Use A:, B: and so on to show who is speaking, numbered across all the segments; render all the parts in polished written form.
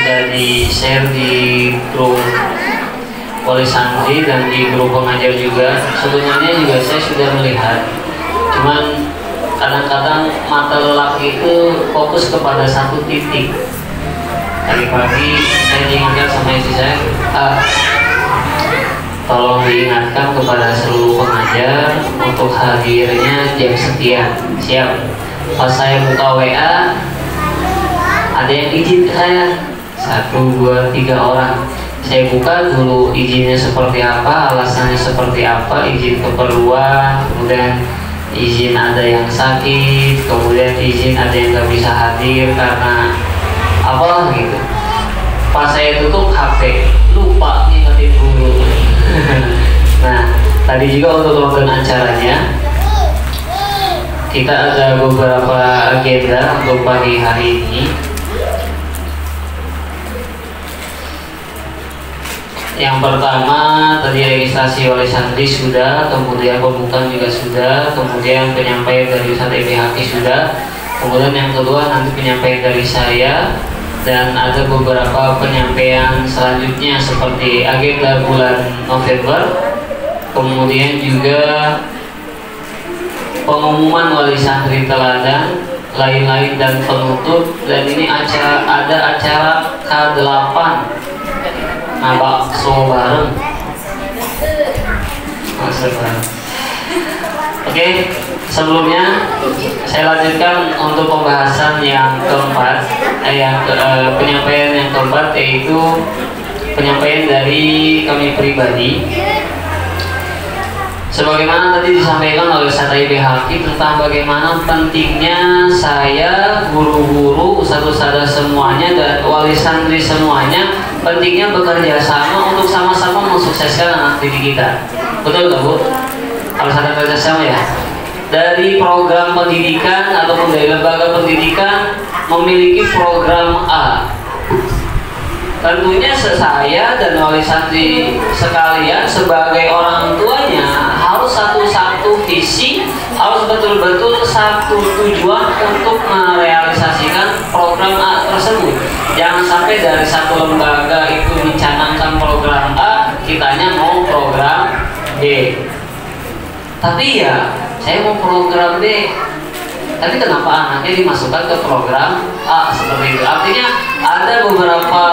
A: sudah di share di grup wali santri dan di grup pengajar juga. Sebenarnya juga saya sudah melihat, cuman kadang-kadang mata lelaki itu fokus kepada satu titik. Tadi pagi saya diingatkan sama istri saya, tolong diingatkan kepada seluruh pengajar untuk hadirnya jam sekian. Siap. Pas saya buka WA, ada yang izin ke saya 1, 2, 3 orang. Saya buka dulu izinnya seperti apa, alasannya seperti apa, izin keperluan, kemudian izin ada yang sakit, kemudian izin ada yang nggak bisa hadir karena apa gitu. Pas saya tutup HP, lupa ngingetin dulu. Nah, tadi juga untuk login acaranya, kita ada beberapa agenda untuk pagi hari ini. Yang pertama tadi registrasi wali santri sudah, kemudian pembukaan juga sudah, kemudian penyampaian dari Ustadz IBHQ sudah, kemudian yang kedua nanti penyampaian dari saya, dan ada beberapa penyampaian selanjutnya seperti agenda bulan November, kemudian juga pengumuman wali santri teladan, lain-lain dan penutup. Dan ini ada acara K8 bakso bareng. Oke, sebelumnya saya lanjutkan untuk pembahasan yang keempat, penyampaian yang keempat, yaitu penyampaian dari kami pribadi. Sebagaimana tadi disampaikan oleh Ustadz IBHQ tentang bagaimana pentingnya saya, guru-guru, ustadz-ustadzah semuanya, dan wali santri semuanya, pentingnya bekerja sama untuk sama-sama mensukseskan anak didik kita. Betul nggak Bu? Harus ada kerjasama ya. Dari program pendidikan ataupun dari lembaga pendidikan memiliki program A. Tentunya saya dan wali santri sekalian sebagai orang tuanya harus satu-satu visi, harus betul-betul satu tujuan untuk merealisasikan program A tersebut. Jangan sampai dari satu lembaga itu dicanangkan program A, kitanya mau program B. Tapi ya, saya mau program B, tapi kenapa anaknya dimasukkan ke program A seperti itu? Artinya ada beberapa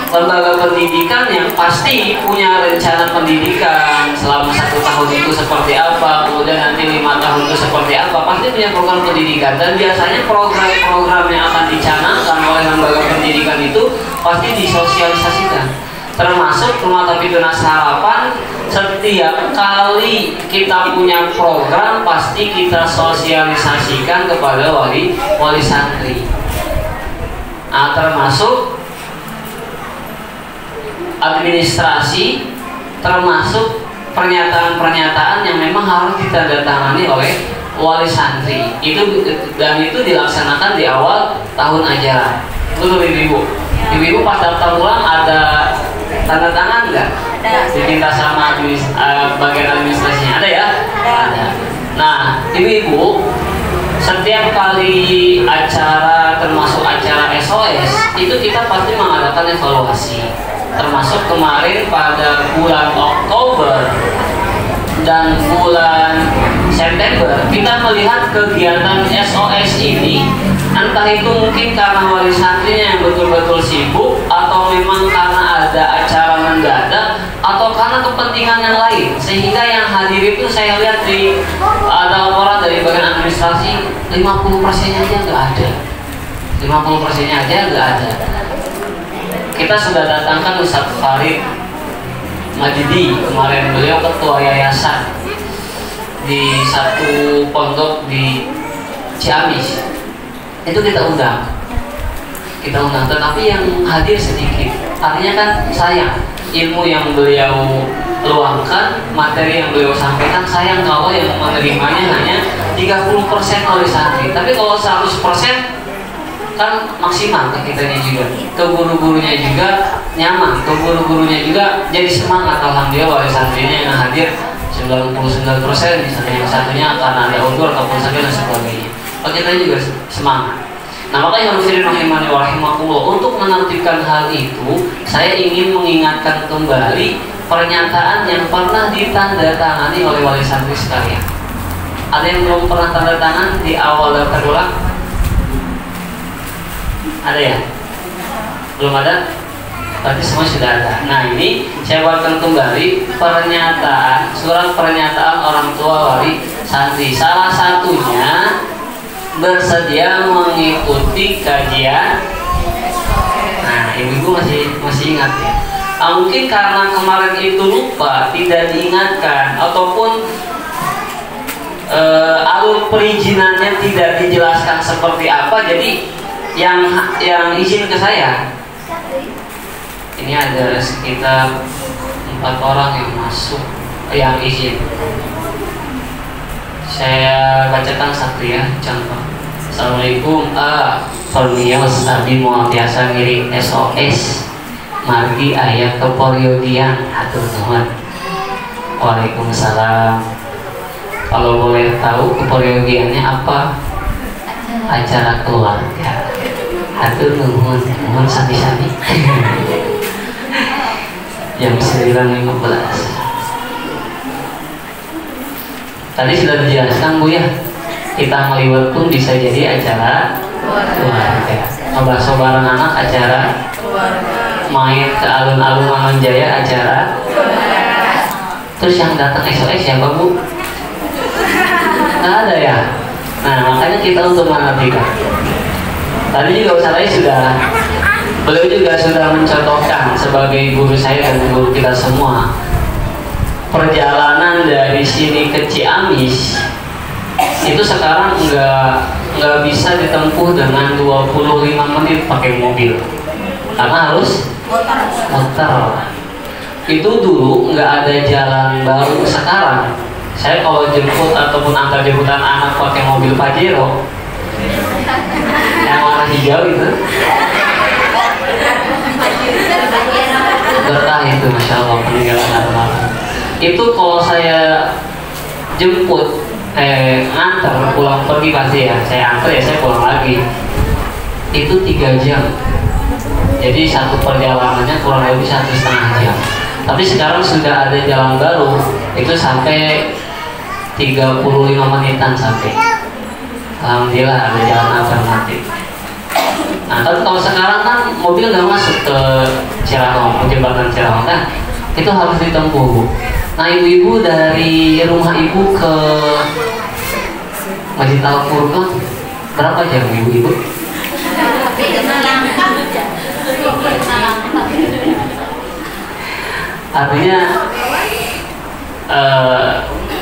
A: lembaga pendidikan yang pasti punya rencana pendidikan selama 1 tahun itu seperti apa, kemudian nanti 5 tahun itu seperti apa, pasti punya program pendidikan. Dan biasanya program-program yang akan dicanangkan oleh lembaga pendidikan itu pasti disosialisasikan. Termasuk Rumah Tafidunas Harapan, setiap kali kita punya program pasti kita sosialisasikan kepada wali santri. Nah, termasuk administrasi, termasuk pernyataan-pernyataan yang memang harus ditandatangani oleh wali santri. Itu dilaksanakan di awal tahun ajaran. Betul Ibu? Ibu pas daftar ulang ada tanda tangan nggak? Diminta sama bagian administrasinya, ada ya? Ada. Nah, ibu-ibu, setiap kali acara, termasuk acara SOS, itu kita pasti mengadakan evaluasi. Termasuk kemarin pada bulan Oktober dan bulan September, kita melihat kegiatan SOS ini, entah itu mungkin karena wali santrinya yang betul-betul sibuk, atau memang karena ada acara mendadak, atau karena kepentingan yang lain, sehingga yang hadir itu saya lihat ada laporan dari bagian administrasi 50%-nya aja nggak ada, 50%-nya aja nggak ada. Kita sudah datangkan Ustadz Farid Majidi kemarin, beliau ketua yayasan di satu pondok di Ciamis, itu kita undang, tetapi yang hadir sedikit. Artinya kan sayang, ilmu yang beliau luangkan, materi yang beliau sampaikan, sayang kalau yang menerimanya hanya 30% oleh santri. Tapi kalau 100% kan maksimal ke kitanya juga, ke guru-gurunya juga nyaman, ke guru-gurunya juga jadi semangat. Alhamdulillah wali santrinya yang hadir 99%, misalnya yang satunya karena ada udur ataupun sakit dan sebagainya. Kita juga semangat. Nah makanya hadirin rahimani wa rahimakumullah, untuk menertibkan hal itu saya ingin mengingatkan kembali pernyataan yang pernah ditandatangani oleh wali santri sekalian. Ada yang belum pernah tanda tangan di awal daftar ulang? Ada ya? Belum ada? Berarti semua sudah ada. Nah ini saya bacakan kembali pernyataan, surat pernyataan orang tua wali santri. Salah satunya bersedia mengikuti kajian. Nah ibu masih ingat ya? Mungkin karena kemarin itu lupa, tidak diingatkan, ataupun alur perizinannya tidak dijelaskan seperti apa, jadi yang izin ke saya ini ada sekitar 4 orang yang masuk yang izin. Saya bacakan satu ya, contoh. Assalamualaikum, permios tadi mau biasa ngirim SOS margi ayah keperyogian atur nuhun. Waalaikumsalam. Kalau boleh tahu keperyogiannya apa? Acara keluarga. Atur nuhun, nuhun sami-sami. Jam 9.15. Tadi sudah dijelaskan Bu ya, kita ngeliwat pun bisa jadi acara keluarga. Ngebaso bareng anak acara main ke alun-alun Mangunjaya acara. Terus yang datang SOS siapa Bu? Nggak ada ya? Nah makanya kita untuk mengertikan. Tadi juga Ustaz beliau juga sudah mencontohkan sebagai guru saya dan guru kita semua. Perjalanan dari sini ke Ciamis itu sekarang nggak bisa ditempuh dengan 25 menit pakai mobil, karena harus muter. Itu dulu nggak ada jalan baru. Sekarang saya kalau jemput ataupun antar jemputan anak pakai mobil Pajero yang warna hijau itu, berkah itu, masya Allah, peninggalan anak. Itu kalau saya jemput ngantar pulang pergi pasti ya, saya antar ya saya pulang lagi, itu 3 jam. Jadi satu perjalanannya kurang lebih 1,5 jam. Tapi sekarang sudah ada jalan baru, itu sampai 35 menitan sampai. Alhamdulillah ada jalan alternatif. Nah tapi kalau sekarang kan mobil nggak masuk ke Cirawang, jembatan Cirawang kan, itu harus ditempuh Bu. Nah ibu-ibu dari rumah ibu ke Masjid Al-Furqan berapa jam ibu-ibu? Artinya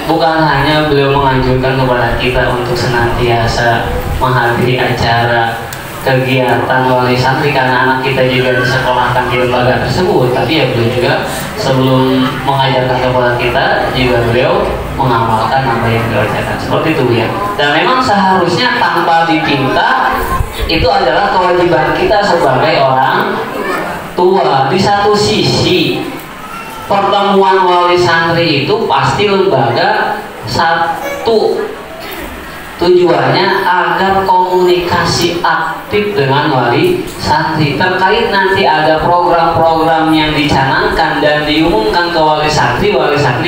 A: bukan hanya beliau menganjurkan kepada kita untuk senantiasa menghadiri acara kegiatan wali santri karena anak kita juga disekolahkan di lembaga tersebut, tapi ya beliau juga sebelum mengajarkan kepada kita juga beliau mengamalkan apa yang beliau ajarkan, seperti itu ya. Dan memang seharusnya tanpa dipinta itu adalah kewajiban kita sebagai orang tua. Di satu sisi pertemuan wali santri itu pasti lembaga satu tujuannya agar komunikasi aktif dengan wali santri terkait nanti ada program-program yang dicanangkan dan diumumkan ke wali santri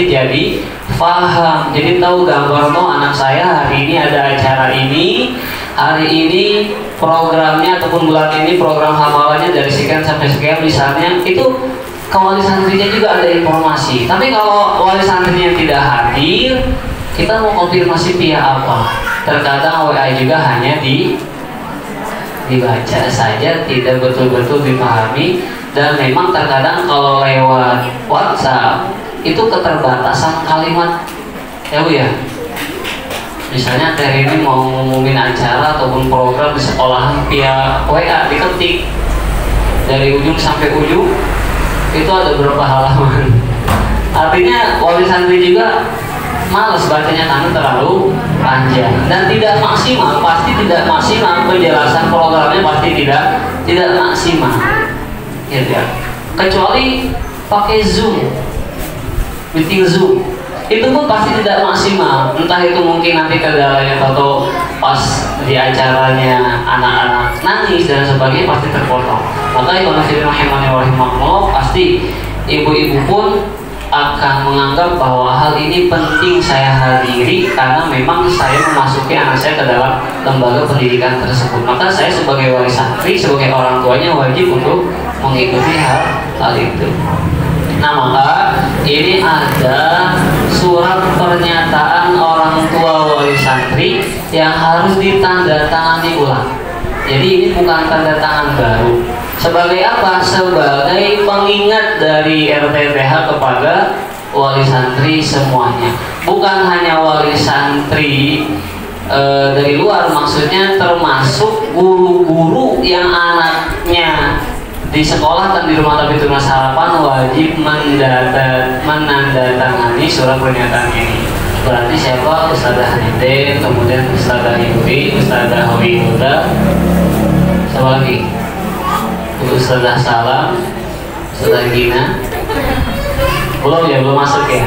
A: jadi paham, jadi tahu gambar no anak saya hari ini ada acara ini, hari ini programnya ataupun bulan ini program hamalannya dari sekian sampai sekian misalnya, itu ke wali santrinya juga ada informasi. Tapi kalau wali santrinya tidak hadir, kita mau konfirmasi via apa? Terkadang WA juga hanya dibaca saja, tidak betul-betul dipahami. Dan memang terkadang kalau lewat WhatsApp itu keterbatasan kalimat ya Bu ya. Misalnya hari ini mau ngomongin acara ataupun program di sekolahan via WA diketik dari ujung sampai ujung itu ada beberapa halaman. Artinya wali santri juga males bacanya karena terlalu panjang dan tidak maksimal, pasti tidak maksimal penjelasan programnya, pasti tidak maksimal gitu ya. Kecuali pakai Zoom, meeting Zoom, itu pun pasti tidak maksimal. Entah itu mungkin nanti kendalanya atau pas di acaranya anak-anak nangis dan sebagainya pasti terpotong. Maka ekonomi rahimahullah pasti ibu-ibu pun akan menganggap bahwa hal ini penting saya hadiri karena memang saya memasuki anak saya ke dalam lembaga pendidikan tersebut. Maka saya sebagai wali santri, sebagai orang tuanya wajib untuk mengikuti hal itu. Nah, maka ini ada surat pernyataan orang tua wali santri yang harus ditandatangani ulang. Jadi ini bukan tanda tangan baru. Sebagai apa? Sebagai pengingat dari RTTH kepada wali santri semuanya. Bukan hanya wali santri dari luar, maksudnya termasuk guru-guru yang anaknya di sekolah dan di rumah Tabitunas Harapan wajib menandatangani surat pernyataan ini. Berarti siapa? Ustazah Hanidin, kemudian Ustazah Yudi, Ustazah Hawihuda, siapa lagi? Ustazah Salam, Ustazah Gina. Belum ya, belum masuk ya?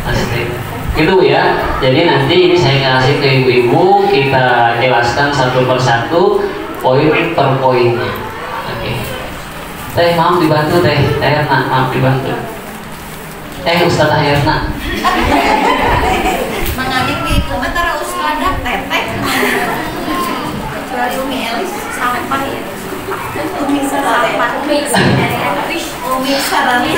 A: Pasti. Itu ya. Jadi nanti ini saya kasih ke ibu-ibu, kita jelaskan satu persatu, poin per poinnya. Oke. Teh, maaf dibantu teh. Erna, maaf dibantu. Ustazah Erna.
B: Mengambil itu, antara Ustazah Teteh. Kecuali Umi Elis sampah ya. Umi Sarana. Umi Sarana.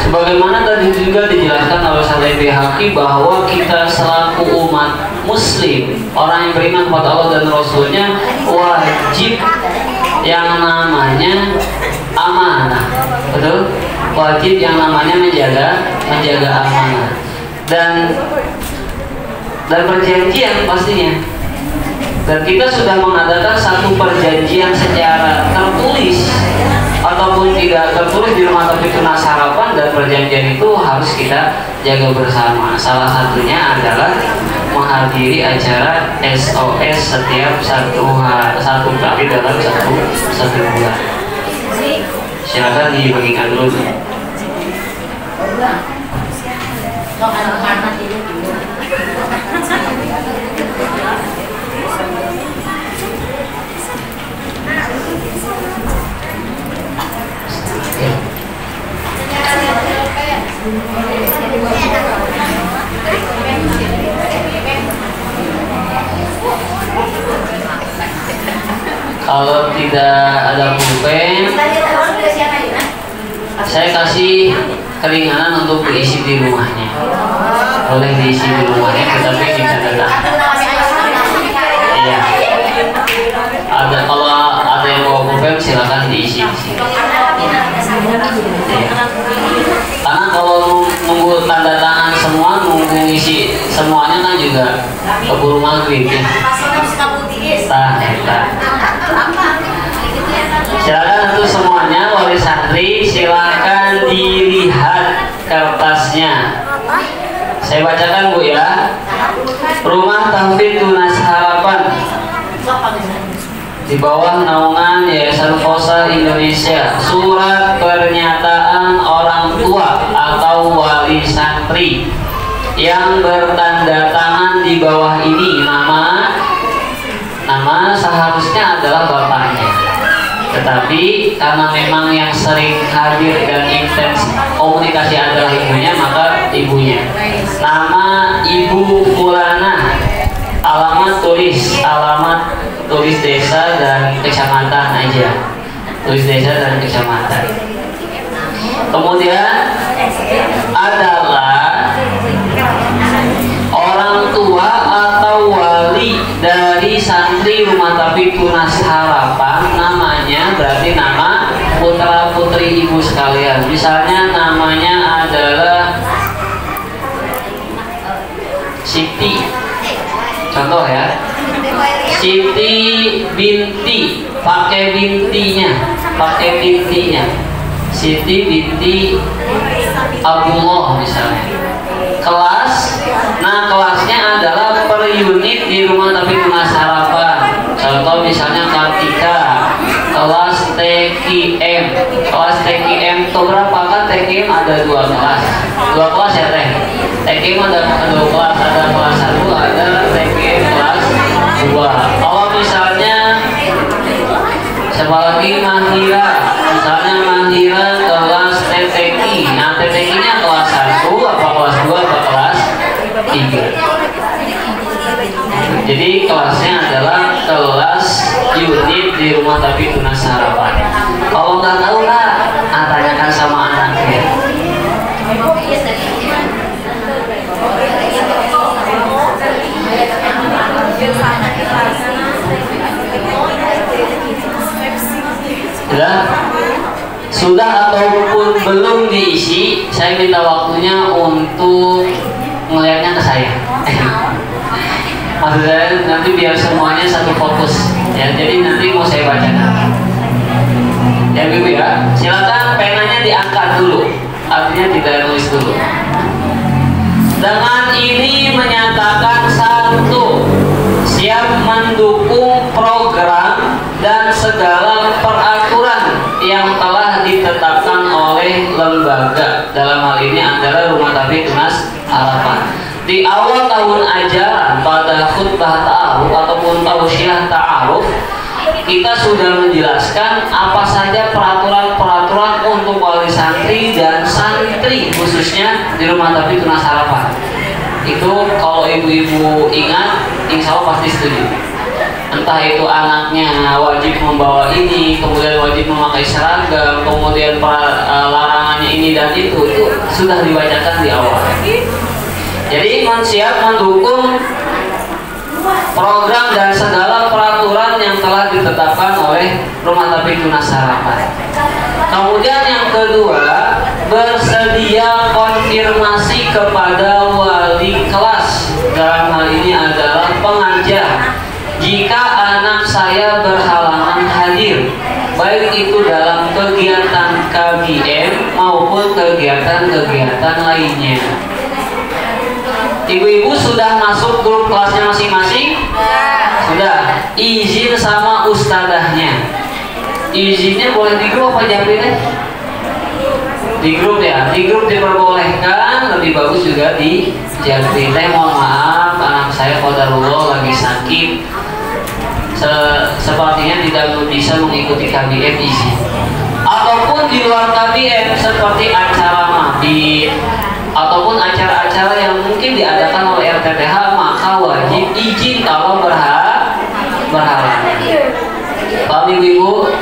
A: Sebagaimana tadi juga dijelaskan oleh Syekh Bihaqi bahwa kita selaku umat muslim, orang yang beriman kepada Allah dan Rasulnya, wajib yang namanya amanah. Betul? Wajib yang namanya menjaga amanah. Dan perjanjian pastinya. Dan kita sudah mengadakan satu perjanjian secara tertulis ataupun tidak tertulis di rumah Tabitunas Harapan, dan perjanjian itu harus kita jaga bersama. Salah satunya adalah menghadiri acara SOS setiap satu kali dalam satu bulan. Silakan dibagikan dulu. Kalau tidak ada pulpen, saya kasih keringanan untuk diisi di rumahnya. Boleh diisi di rumahnya, tetapi kita datang. Iya. Kalau ada yang mau pulpen, silakan diisi di sini. Iya. Karena kalau nunggu tanda tangan semua, nunggu isi semuanya kan juga keburu maghrib ya. Silakan untuk semuanya wali santri, silakan dilihat kertasnya. Saya bacakan Bu ya. Rumah Tabitunas Harapan di bawah naungan Yayasan Fosa Indonesia. Surat pernyataan orang tua atau wali santri yang bertanda tangan di bawah ini, nama seharusnya adalah bapaknya, tetapi karena memang yang sering hadir dan intens komunikasi adalah ibunya, maka ibunya. Nama Ibu Fulana, alamat tulis desa dan kecamatan aja, tulis desa dan kecamatan. Kemudian adalah orang tua atau wali dari santri rumah Tabitunas Harapan, namanya berarti nama putra putri ibu sekalian. Misalnya namanya adalah Siti, contoh ya, Siti binti, pakai bintinya, Siti binti Abdullah misalnya. Kelas, nah kelasnya adalah per unit di rumah tapi tunas harapan. Contoh misalnya Kartika, kelas TKM. Kelas TKM itu berapa kan? TKM ada 2 kelas. 2 kelas ya teh. TKM ada 2 kelas, ada kelas 1, ada TKM kelas 2. Kalau misalnya siapa lagi Mahira, misalnya Mahira kelas TTK. Nah TTK-nya kelas 1 apa kelas 2 apa kelas 3. Jadi kelasnya adalah kelas unit di rumah tapi tunas harapan. Kalau nggak tahu lah, tanyakan sama anaknya. Sudah ataupun belum diisi, saya minta waktunya untuk melihatnya ke saya. Maksud saya nanti biar semuanya satu fokus ya, jadi nanti mau saya bacakan ya Ibu ya. Silakan penanya diangkat dulu, artinya tidak nulis dulu. Dengan ini menyatakan 1, siap mendukung program dan segala peraturan yang telah ditetapkan oleh lembaga, dalam hal ini adalah Rumah Tafid Tunas Harapan. Di awal tahun ajaran pada khutbah ta'aruf ataupun tausiah ta'aruf, kita sudah menjelaskan apa saja peraturan-peraturan untuk wali santri dan santri khususnya di Rumah Tafid Tunas Harapan. Itu kalau ibu-ibu ingat, insya Allah pasti setuju. Entah itu anaknya wajib membawa ini, kemudian wajib memakai seragam, kemudian larangannya ini dan itu sudah dibacakan di awal. Jadi siap mendukung program dan segala peraturan yang telah ditetapkan oleh Rumah Tafid Tunas Harapan. Kemudian yang kedua, bersedia konfirmasi kepada wali kelas, dalam hal ini adalah pengajar, jika anak saya berhalangan hadir, baik itu dalam kegiatan KBM maupun kegiatan-kegiatan lainnya. Ibu-ibu sudah masuk grup kelasnya masing-masing? Sudah. Izin sama ustadzahnya. Izinnya boleh di grup apa japinnya? Di grup ya. Di grup diperbolehkan, lebih bagus juga di japin. Mohon maaf, anak saya qadarullah lagi sakit. Sepertinya tidak bisa mengikuti KBM, izin. Ataupun di luar KBM seperti acara mabit ataupun acara-acara yang mungkin diadakan oleh RTTH, maka wajib izin kalau berhalangan. Paham ibu-ibu?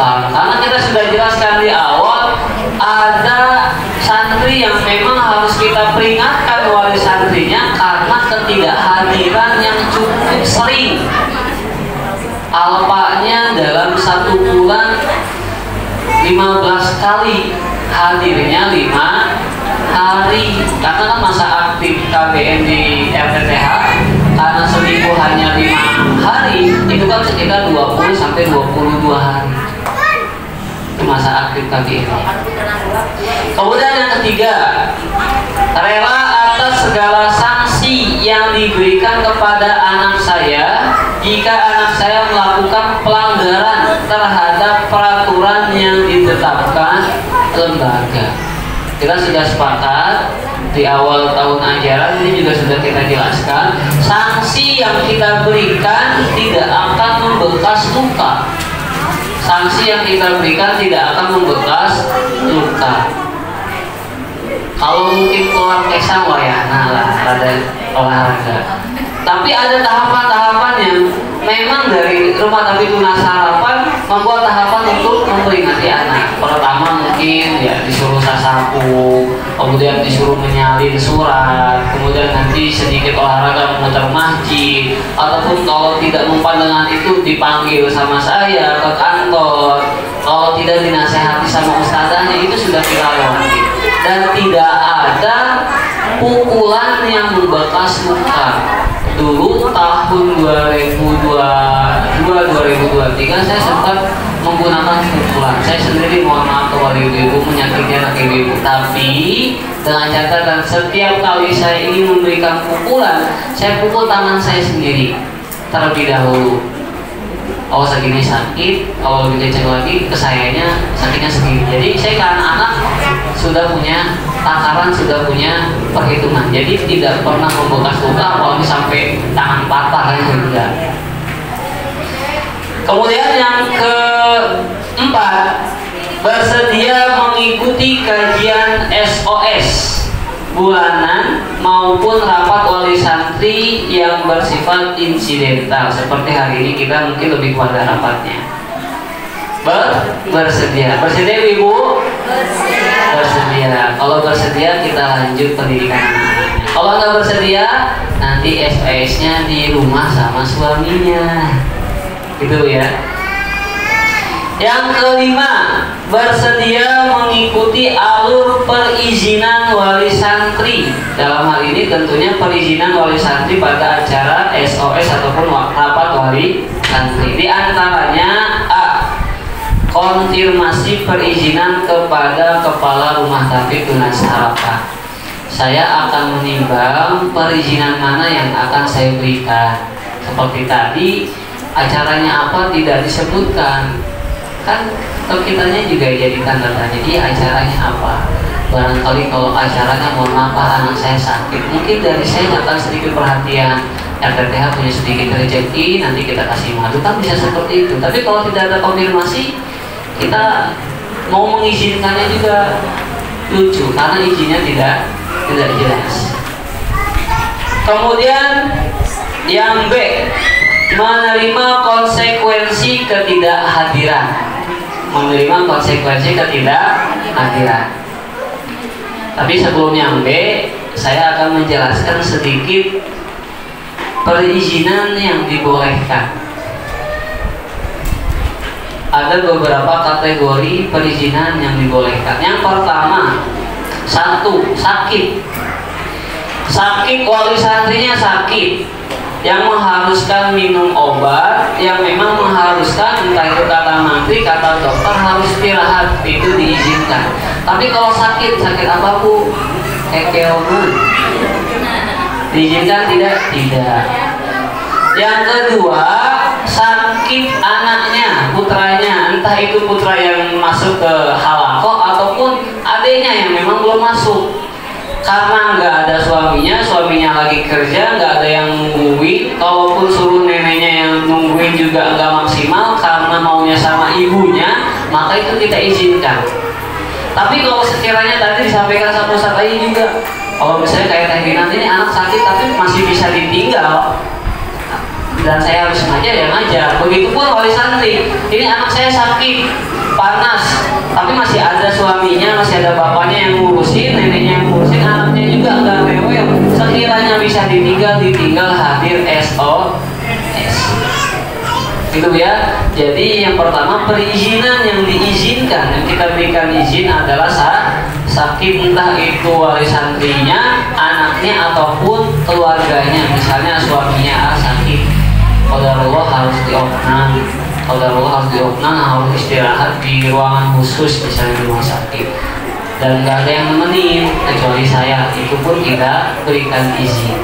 A: Paham? Karena kita sudah jelaskan di awal, ada santri yang memang harus kita peringatkan wali santrinya karena ketidakhadiran yang cukup sering. Alpanya dalam 1 bulan 15 kali, hadirnya 5 hari, karena kan masa aktif KBM di RTTH karena seminggu hanya 5 hari, itu kan sekitar 20 sampai 22 hari itu masa aktif KBM. Kemudian yang ketiga, rela atas segala sanksi yang diberikan kepada anak saya jika anak saya melakukan pelanggaran terhadap peraturan yang ditetapkan lembaga. Kita sudah sepakat di awal tahun ajaran ini juga sudah kita jelaskan, sanksi yang kita berikan tidak akan membekas luka. Sanksi yang kita berikan tidak akan membekas luka. Kalau mungkin keluar kesang wayana lah, ada olahraga. Tapi ada tahapan-tahapan yang memang dari Rumah Tafid Tunas Harapan membuat tahapan untuk memperingati anak. Pertama mungkin ya disuruh sasapu, kemudian disuruh menyalin surat, kemudian nanti sedikit olahraga memutar masjid, ataupun kalau tidak mempan dengan itu dipanggil sama saya ke kantor. Kalau tidak dinasehati sama ustazahnya, itu sudah kita lewati. Dan tidak ada pukulan yang membekas luka. Dulu tahun 2022-2023 saya sempat menggunakan pukulan. Saya sendiri mohon maaf kepada ibu-ibu menyakiti anak ibu-ibu, tapi dengan catatan setiap kali saya ingin memberikan pukulan, saya pukul tangan saya sendiri terlebih dahulu. Oh segini sakit, kalau lebih kencang lagi ke sayanya sakitnya segini. Jadi saya ke anak-anak sudah punya takaran, sudah punya perhitungan. Jadi tidak pernah membekas luka apalagi sampai tangan patah kan tidak. Kemudian yang keempat, bersedia mengikuti kajian SOS bulanan maupun rapat wali santri yang bersifat insidental. Seperti hari ini kita mungkin lebih pada rapatnya. Bersedia ibu? Bersedia. Kalau bersedia kita lanjut pendidikan anak-anaknya. Kalau nggak bersedia nanti SOS-nya di rumah sama suaminya, gitu ya. Yang kelima, bersedia mengikuti alur perizinan wali santri. Dalam hal ini tentunya perizinan wali santri pada acara SOS ataupun rapat wali santri. Di antaranya A. Konfirmasi perizinan kepada kepala rumah tangga tunas harapan. Saya akan menimbang perizinan mana yang akan saya berikan. Seperti tadi, acaranya apa tidak disebutkan. Kan kitanya juga jadi tanda tanya, acaranya apa. Barangkali kalau acaranya mohon maaf anak saya sakit, mungkin dari saya akan sedikit perhatian, RTTH punya sedikit rezeki, nanti kita kasih madu, kan bisa seperti itu. Tapi kalau tidak ada konfirmasi, kita mau mengizinkannya juga lucu karena izinnya tidak jelas. Kemudian yang B, menerima konsekuensi ketidakhadiran. Menerima konsekuensi ketidakhadiran. Tapi sebelum yang B, saya akan menjelaskan sedikit perizinan yang dibolehkan. Ada beberapa kategori perizinan yang dibolehkan. Yang pertama, 1. Sakit. Sakit, wali santrinya sakit yang mengharuskan minum obat, yang memang mengharuskan entah itu kata mantri, kata dokter harus istirahat, itu diizinkan. Tapi kalau sakit apa Bu? Kekeomu diizinkan tidak? Tidak. Yang kedua, sakit anaknya, putranya, entah itu putra yang masuk ke halaqah ataupun adiknya yang memang belum masuk. Karena nggak ada suaminya lagi kerja, nggak ada yang nungguin. Kalaupun suruh neneknya yang nungguin juga nggak maksimal karena maunya sama ibunya, maka itu kita izinkan. Tapi kalau sekiranya tadi disampaikan sama Ustaz Ayi juga, kalau misalnya kayak Teh Kinanti ini anak sakit tapi masih bisa ditinggal, dan saya harus ngajar ya ngajar. Begitupun wali santri, ini anak saya sakit, panas, tapi masih ada suaminya, masih ada bapaknya yang ngurusin, neneknya yang ngurusin, anaknya juga nggak rewel. Sekiranya bisa ditinggal hadir SOS. Gitu ya. Jadi yang pertama perizinan yang diizinkan, yang kita berikan izin adalah sakit, entah itu wali santrinya, anaknya ataupun keluarganya. Misalnya suaminya sakit, qadarullah harus diopnam. Harus istirahat di ruangan khusus misalnya di rumah sakit, dan nggak ada yang nemenin kecuali saya, itu pun kita berikan izin.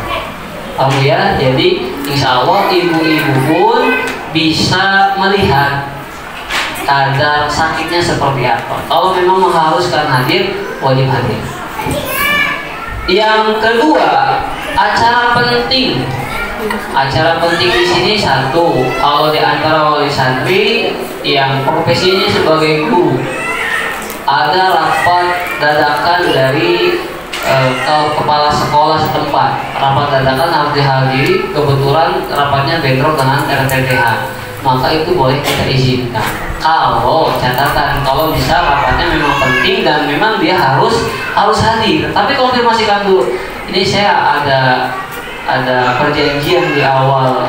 A: Ya, jadi insya Allah ibu-ibu pun bisa melihat kadar sakitnya seperti apa. Kalau memang mengharuskan hadir, wajib hadir. Yang kedua, acara penting. Acara penting di sini 1, kalau di antara wali santri yang profesinya sebagai guru, ada rapat dadakan dari kepala sekolah setempat. Rapat dadakan harus dihadiri, kebetulan rapatnya bentrok dengan RTTH, maka itu boleh kita izinkan. Kalau catatan, kalau bisa rapatnya memang penting dan memang dia harus hadir. Tapi konfirmasikan dulu. Ini saya ada perjanjian di awal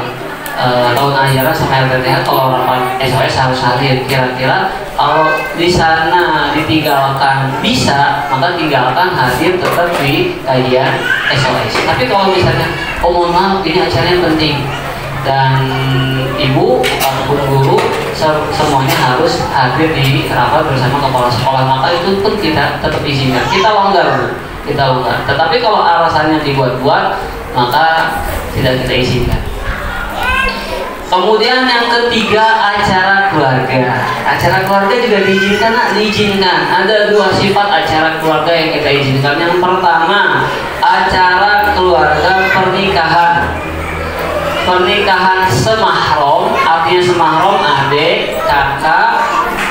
A: tahun ajaran sama LTTH, kalau rapat SOS harus hadir. Kira-kira kalau di sana ditinggalkan bisa, maka tinggalkan hadir tetap di kajian SOS. Tapi kalau misalnya, oh mohon maaf ini acaranya penting, dan ibu ataupun guru semuanya harus hadir di rapat bersama kepala sekolah, maka itu pun kita tetap izinkan. Kita longgar, Bu. Kita longgar. Tetapi kalau alasannya dibuat-buat, maka tidak kita izinkan. Kemudian yang ketiga, acara keluarga. Acara keluarga juga diizinkan, diizinkan. Ada dua sifat acara keluarga yang kita izinkan. Yang pertama, acara keluarga pernikahan. Pernikahan semahram, artinya semahram adik, kakak,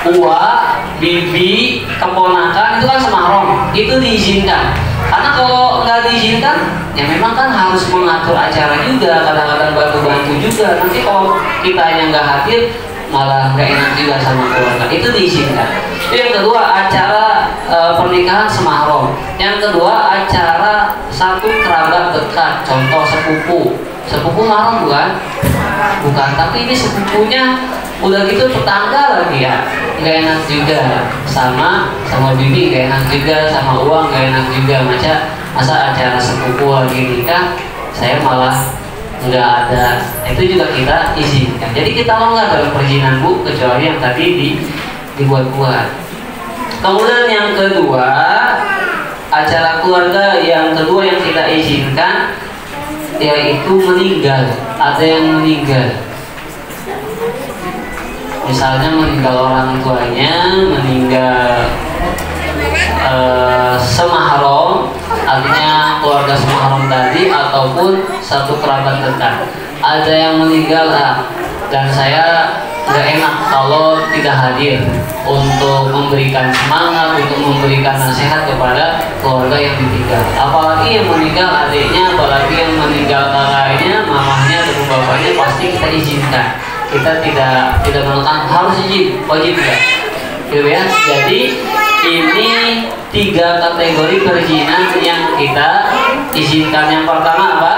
A: uwa, bibi, keponakan, itu kan semahram. Itu diizinkan. Karena kalau nggak diizinkan, ya memang kan harus mengatur acara juga, kadang-kadang bantu-bantu juga. Nanti kalau kita yang nggak hadir, malah nggak enak juga sama keluarga. Itu diizinkan. Itu yang kedua, acara pernikahan semahram. Yang kedua, acara satu kerabat dekat, contoh sepupu. Sepupu mahram bukan? Bukan, tapi ini sepupunya udah gitu tetangga lagi ya, nggak enak juga. Sama bibi nggak enak juga, sama uang nggak enak juga. Masa acara sepupu lagi nikah, saya malah nggak ada. Itu juga kita izinkan. Jadi kita longgar dalam perizinan, Bu, kecuali yang tadi dibuat-buat. Kemudian yang kedua, acara keluarga yang kedua yang kita izinkan yaitu meninggal. Ada yang meninggal, misalnya meninggal orang tuanya, meninggal semahram, artinya keluarga semahram tadi, ataupun satu kerabat dekat. Ada yang meninggal, dan saya nggak enak kalau tidak hadir untuk memberikan semangat, untuk memberikan nasihat kepada keluarga yang ditinggal. Apalagi yang meninggal adiknya, apalagi yang meninggal kakaknya, mamahnya, atau bapaknya, pasti kita izinkan. Kita tidak menekan harus izin, wajib ya, gitu ya. Jadi ini 3 kategori perizinan yang kita izinkan. Yang pertama apa?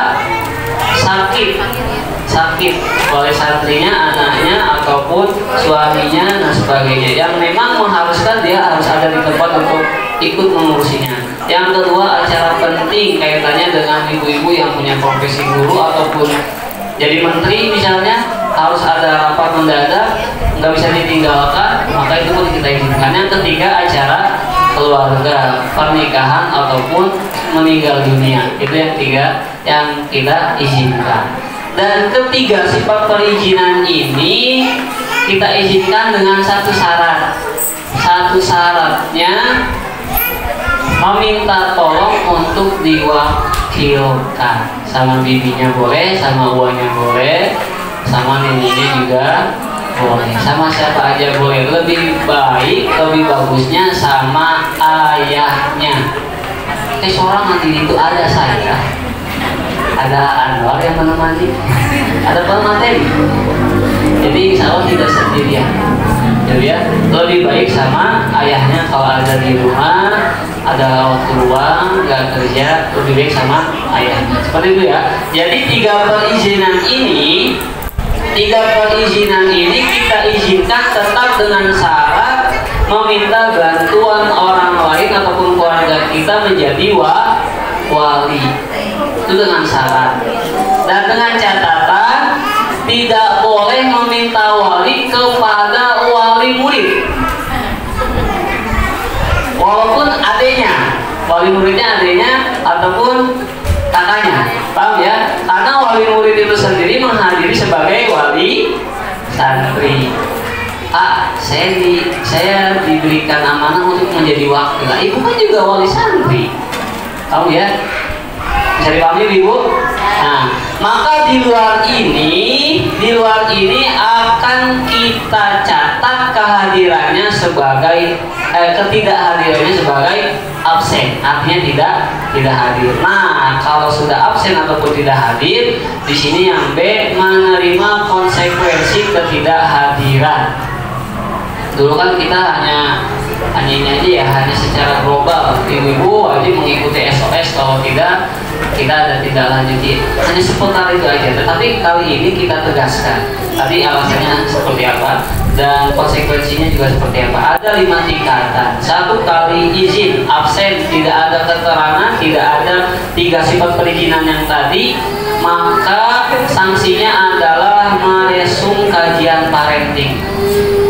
A: Sakit oleh santrinya, anaknya, ataupun suaminya dan sebagainya, yang memang mengharuskan dia harus ada di tempat untuk ikut mengurusinya. Yang kedua, acara penting kaitannya dengan ibu-ibu yang punya profesi guru ataupun jadi menteri misalnya, harus ada rapat mendadak, nggak bisa ditinggalkan, maka itu pun kita izinkan. Yang ketiga, acara keluarga, pernikahan ataupun meninggal dunia, itu yang 3 yang kita izinkan. Dan ketiga sifat perizinan ini kita izinkan dengan satu syarat. Satu syaratnya meminta tolong untuk diwakilkan. Sama bibinya boleh, sama uangnya boleh, sama neneknya juga boleh, sama siapa aja boleh. Lebih baik, lebih bagusnya sama ayahnya. Seorang nanti itu ada saya, ada Anwar yang menemani, ada pemateri. Jadi insya Allah tidak sendirian. Jadi ya, lebih baik sama ayahnya. Kalau ada di rumah, ada waktu luang, nggak kerja, lebih baik sama ayahnya. Seperti itu ya. Jadi 3 perizinan ini kita izinkan tetap dengan syarat meminta bantuan orang lain ataupun keluarga kita menjadi wali. Itu dengan syarat, dan dengan catatan tidak boleh meminta wali kepada wali murid, walaupun adanya, wali muridnya adanya ataupun kakaknya, paham ya? Karena wali murid itu sendiri menghadiri sebagai wali santri. Saya diberikan amanah untuk menjadi wakil. Ibu kan juga wali santri, tahu ya? Bisa dipahami Ibu? Nah, maka di luar ini akan kita catat kehadirannya sebagai ketidakhadirannya sebagai absen, artinya tidak hadir. Nah, kalau sudah absen ataupun tidak hadir, di sini yang B, menerima konsekuensi ketidakhadiran. Dulu kan kita hanya ini aja ya, hanya secara global, ibu-ibu wajib mengikuti SOS, kalau tidak kita ada tidak lanjuti, hanya seputar itu aja. Tetapi kali ini kita tegaskan tadi alasannya seperti apa dan konsekuensinya juga seperti apa. Ada 5 tingkatan. 1 kali izin absen, tidak ada keterangan, tidak ada 3 sifat perizinan yang tadi, maka sanksinya adalah meresum kajian parenting.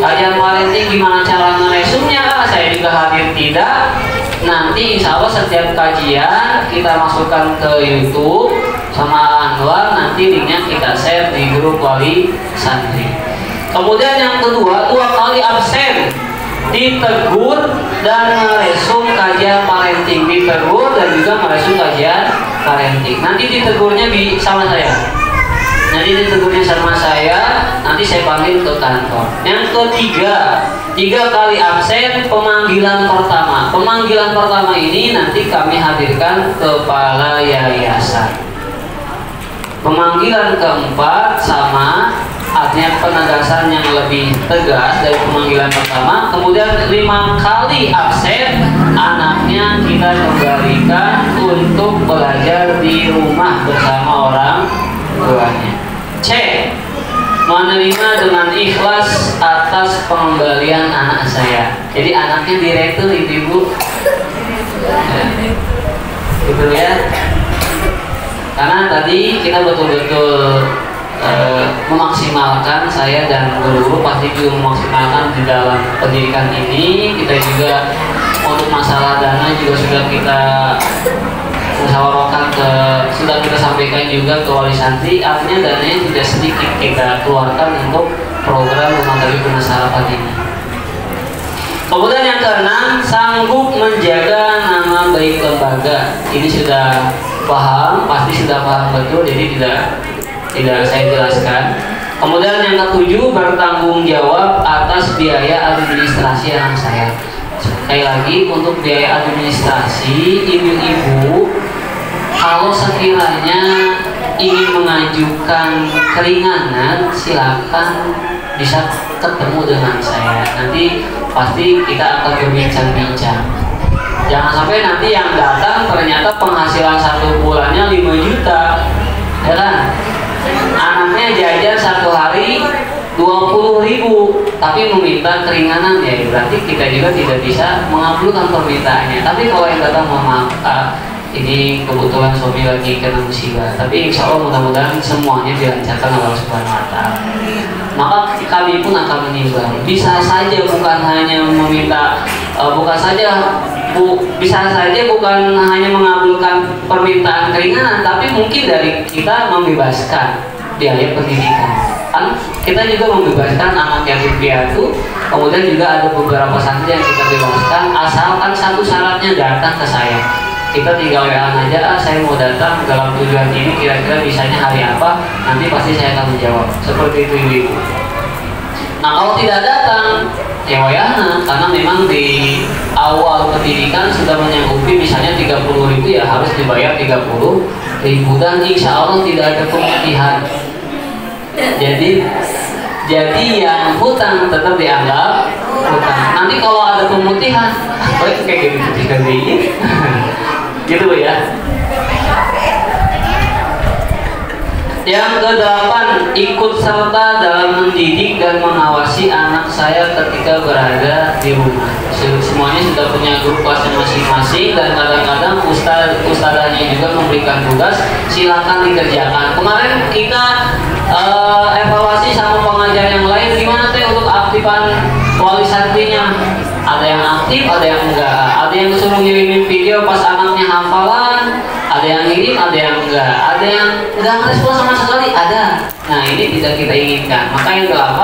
A: Kajian parenting gimana cara meresumnya? Saya juga hadir tidak. Nanti insya Allah setiap kajian kita masukkan ke YouTube sama Anwar, nanti linknya kita share di grup wali santri. Kemudian yang kedua, 2 kali absen, ditegur dan meresum kajian parenting, ditegur dan juga meresum kajian parenting. Nanti ditegurnya sama saya. Nanti ditegurnya sama saya, nanti saya panggil ke kantor. Yang ketiga, 3 kali absen, pemanggilan pertama. Pemanggilan pertama ini nanti kami hadirkan kepala yayasan. Pemanggilan keempat sama, artinya penegasan yang lebih tegas dari pemanggilan pertama. Kemudian 5 kali absen, anaknya kita kembalikan untuk belajar di rumah bersama orang tuanya. C. Menerima dengan ikhlas atas pengembalian anak saya. Jadi anaknya diretur ibu. Gitu ya. Karena tadi kita betul-betul memaksimalkan, saya dan guru-guru pasti juga memaksimalkan di dalam pendidikan ini. Kita juga untuk masalah dana juga sudah kita musyawarahkan, sudah kita sampaikan juga ke wali santri. Artinya dananya tidak sedikit kita keluarkan untuk program rumah tangga guna sarapan ini. Kemudian yang keenam, sanggup menjaga nama baik lembaga. Ini sudah paham, pasti sudah paham betul, jadi tidak saya jelaskan. Kemudian yang ketujuh, bertanggung jawab atas biaya administrasi anak saya. Sekali lagi, untuk biaya administrasi, ibu-ibu kalau sekiranya ingin mengajukan keringanan, silakan bisa ketemu dengan saya. Nanti pasti kita akan berbincang-bincang. Jangan sampai nanti yang datang ternyata penghasilan 1 bulannya 5 juta, ya kan? Anaknya jajan 1 hari 20.000, tapi meminta keringanan, ya berarti kita juga tidak bisa mengabulkan permintaannya. Tapi kalau yang datang maaf, ini kebetulan suami lagi kena musibah, tapi insya Allah mudah-mudahan semuanya dilancarkan oleh Allah Subhanahu Wa Taala. Maka kami pun akan menimbang. Bisa saja bukan hanya meminta, bisa saja bukan hanya mengabulkan permintaan keringanan, tapi mungkin dari kita membebaskan biaya pendidikan. Kan kita juga membebaskan anak yatim piatu, kemudian juga ada beberapa santri yang kita bebaskan, asalkan satu syaratnya datang ke saya. Kita tinggal WA aja, saya mau datang dalam tujuan ini, kira-kira bisanya hari apa, nanti pasti saya akan menjawab. Seperti itu ibu. Nah kalau tidak datang, ya wayahna, karena memang di awal pendidikan sudah menyanggupi misalnya 30.000, ya harus dibayar 30.000, dan insya Allah tidak ada pemutihan. Jadi yang hutang tetap dianggap hutang. Nanti kalau ada pemutihan, baik kayak gitu gitu ya. Yang ke-8, ikut serta dalam mendidik dan mengawasi anak saya ketika berada di rumah. Semuanya sudah punya grup kelasnya masing-masing, dan kadang-kadang ustadzanya juga memberikan tugas, silakan dikerjakan. Kemarin kita evaluasi sama pengajar yang lain, gimana teh untuk aktifan wali santrinya. Ada yang aktif, ada yang enggak. Ada yang suruh ngirimin video pas anaknya hafalan, ada yang ngirim, ada yang enggak. Ada yang enggak ngerespon sama sekali, ada. Nah ini tidak kita inginkan. Maka yang ke-8,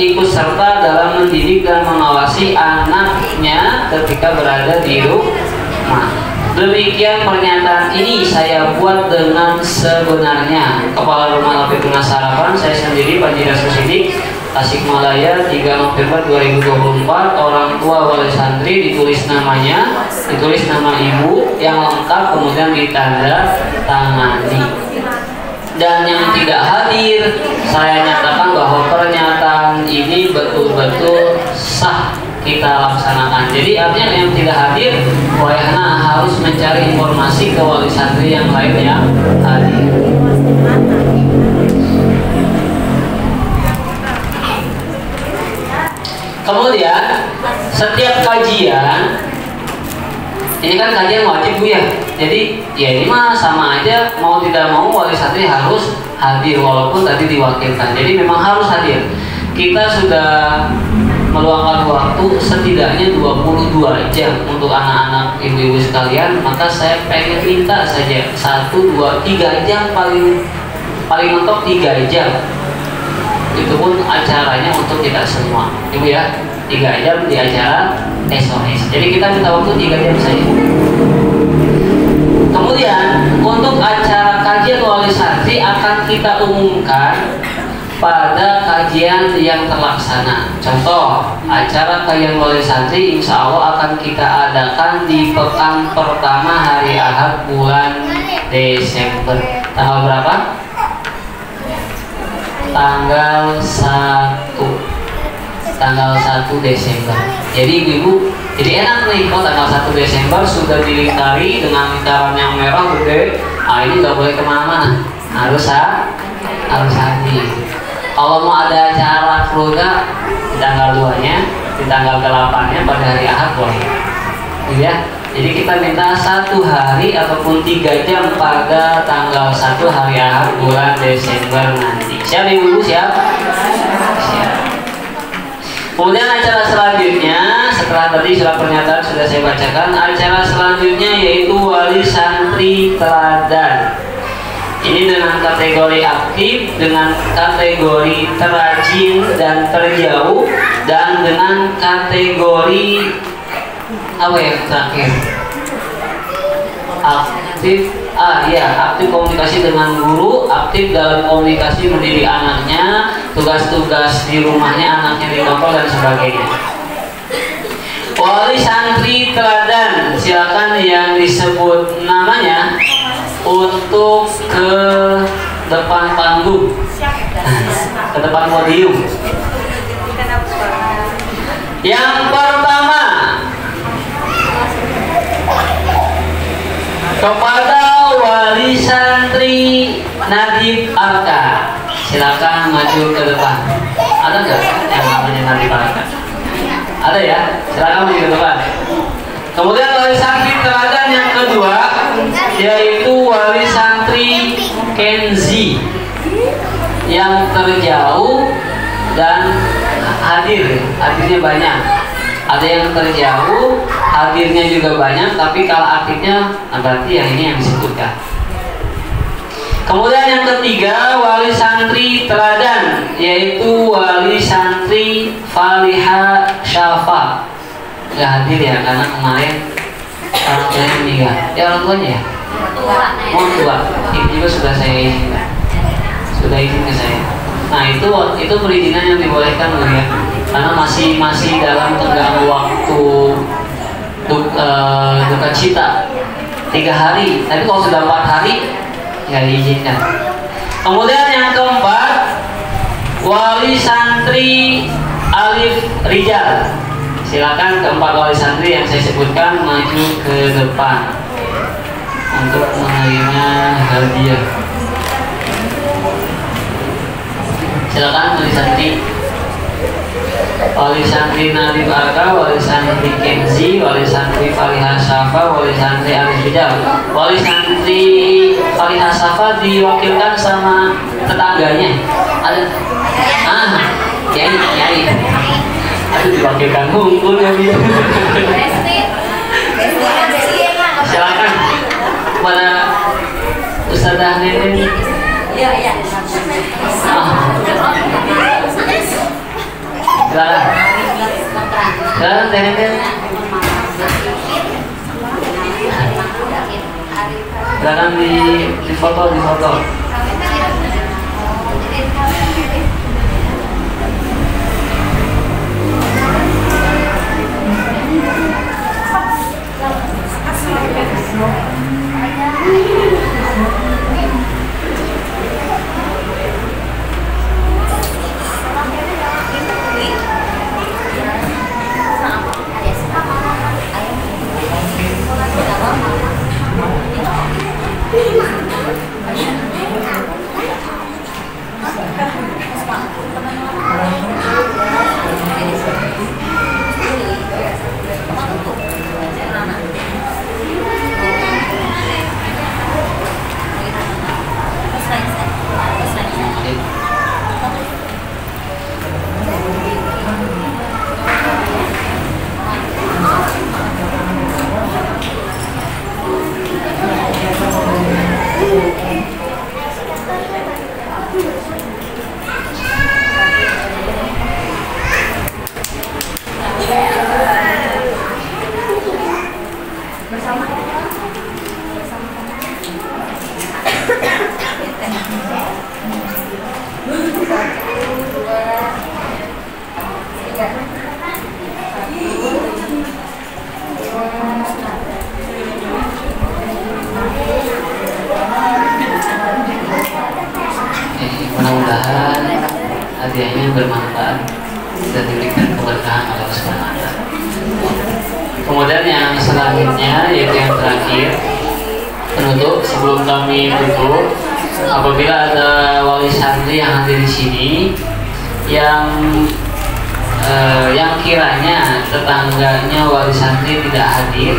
A: ikut serta dalam mendidik dan mengawasi anaknya ketika berada di rumah. Demikian pernyataan ini saya buat dengan sebenarnya. Kepala Rumah Lapitunah Sarapan, saya sendiri Pak Jiras Sidik, Tasikmalaya, 3 November 2024. Orang tua wali santri, ditulis namanya, ditulis nama ibu yang lengkap, kemudian ditanda tangani. Dan yang tidak hadir, saya nyatakan bahwa pernyataan ini betul-betul sah kita laksanakan. Jadi artinya yang tidak hadir, wayahna harus mencari informasi ke wali santri yang lain yang hadir. Kemudian setiap kajian Ini kan kajian wajib Bu ya. Jadi ya ini mah sama aja, mau tidak mau wali santri harus hadir walaupun tadi diwakilkan. Jadi memang harus hadir. Kita sudah meluangkan waktu setidaknya 22 jam untuk anak-anak ibu-ibu sekalian, maka saya pengen minta saja 1, 2, 3 jam paling mentok 3 jam. Itu pun acaranya untuk kita semua, Ibu ya. 3 jam di acara SOS. Jadi kita minta waktu 3 jam saja. Kemudian untuk acara kajian wali santri akan kita umumkan pada kajian yang terlaksana. Contoh, acara kajian wali santri insya Allah akan kita adakan di pekan pertama hari Ahad bulan Desember. Tanggal berapa? Tanggal 1 Desember. Jadi ibu-ibu, jadi enak nih kalau tanggal 1 Desember sudah dilingkari dengan lingkaran yang merah gede. Ini nggak boleh kemana-mana, harus hadir. Kalau mau ada acara keluarga di tanggal 2-nya, di tanggal 8-nya pada hari Ahad boleh. Ya. Jadi kita minta 1 hari ataupun 3 jam pada tanggal 1 hari Ahad bulan Desember nanti. Siap ibu-ibu, siap? Siap. Kemudian acara selanjutnya, setelah tadi surat pernyataan sudah saya bacakan, acara selanjutnya yaitu wali santri teladan. Ini dengan kategori aktif, dengan kategori terrajin dan terjauh, dan dengan kategori apa ya terakhir? Aktif, aktif komunikasi dengan guru, aktif dalam komunikasi mendidik anaknya, tugas-tugas di rumahnya anaknya dikontrol dan sebagainya. Wali santri teladan, silakan yang disebut namanya untuk ke depan panggung, ke depan podium. Yang pertama, kepada wali santri Nadib Arka, silakan maju ke depan. Ada nggak yang namanya Nadib Arka? Ada ya, silakan maju ke depan. Kemudian wali santri teladan yang kedua yaitu wali santri Kenzi yang terjauh dan hadirnya banyak. Ada yang terjauh, hadirnya juga banyak, tapi kalau aktifnya berarti yang ini yang disebutkan. Kemudian yang ketiga wali santri teladan yaitu wali santri Faliha Syafa. Nggak hadir ya karena kemarin orang tuanya meninggal. Ya orang tuanya ya? Orang tua. Ini juga sudah saya izinkan. Sudah izin ke saya. Nah itu perizinan yang dibolehkan loh ya. Karena masih dalam tenggang waktu duka cita 3 hari. Tapi kalau sudah 4 hari nggak diizinkan. Kemudian yang keempat wali santri Alif Rijal. Silakan keempat wali santri yang saya sebutkan maju ke depan untuk menerima hadiah. Silakan wali santri Nadib Arka, wali santri Kenzi, wali santri Faliha Syafa, wali santri Alif Rijal. Wali santri Faliha Syafa diwakilkan sama tetangganya. Ada? Kiai. Aduh, diwakilkan hukum ya dia. Silakan kepada Ustazah Nenen. Iya. Silakan Nenen. Silakan di foto. dan diberikan keberkahan oleh Allah Subhanahu wa Ta'ala. Kemudian yang selanjutnya yaitu yang terakhir penutup sebelum kami tutup, apabila ada wali santri yang hadir di sini yang kiranya tetangganya wali santri tidak hadir,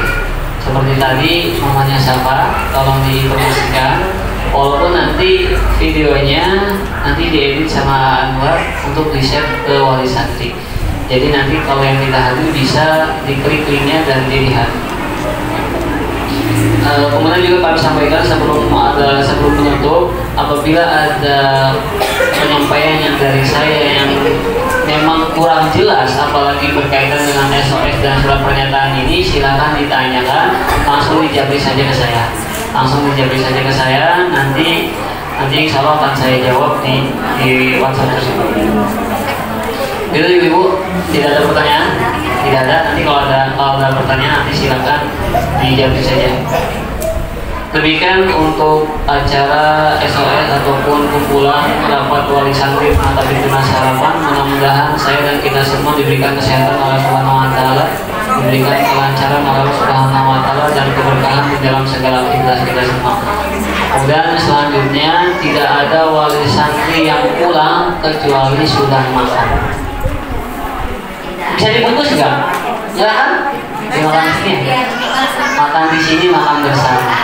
A: seperti tadi namanya siapa, tolong diinformasikan. Walaupun nanti videonya nanti diedit sama Anwar untuk di-share ke wali santri. Jadi nanti kalau yang tidak hadir bisa diklik linknya dan dilihat. Kemudian juga kami sampaikan sebelum penutup, apabila ada penyampaian yang dari saya yang memang kurang jelas, apalagi berkaitan dengan SOS dan surat pernyataan ini, silakan ditanyakan, langsung dijabri saja ke saya. Nanti insya Allah akan saya jawab di WhatsApp tersebut. Itu ibu, tidak ada pertanyaan? Tidak ada. Nanti kalau ada pertanyaan nanti silakan dijawab saja. Demikian untuk acara SOS ataupun kumpulan rapat wali santri mata pintu harapan. Mudah-mudahan saya dan kita semua diberikan kesehatan oleh Subhanahu wa Ta'ala, diberikan kelancaran oleh Subhanahu wa Ta'ala dan keberkahan di dalam segala aktivitas kita semua. Kemudian selanjutnya tidak ada wali santri yang pulang kecuali sudah makan. Bisa dibungkus nggak? Ya kan? Dimakan di sini. Makan di sini, makan bersama.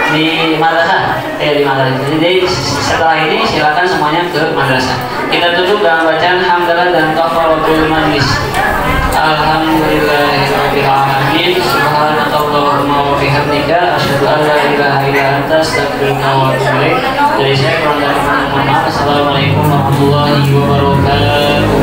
A: Di madrasah. Di madrasah. Jadi setelah ini silakan semuanya ke madrasah. Kita tutup dengan bacaan hamdalah dan kafaratul majlis. Alhamdulillahirabbil alamin. Subhanakallahumma wa bihamdika asyhadu an la ilaha illa anta astaghfiruka wa atubu ilaik. Dari saya kurang dari mohon maaf. Assalamualaikum warahmatullahi wabarakatuh.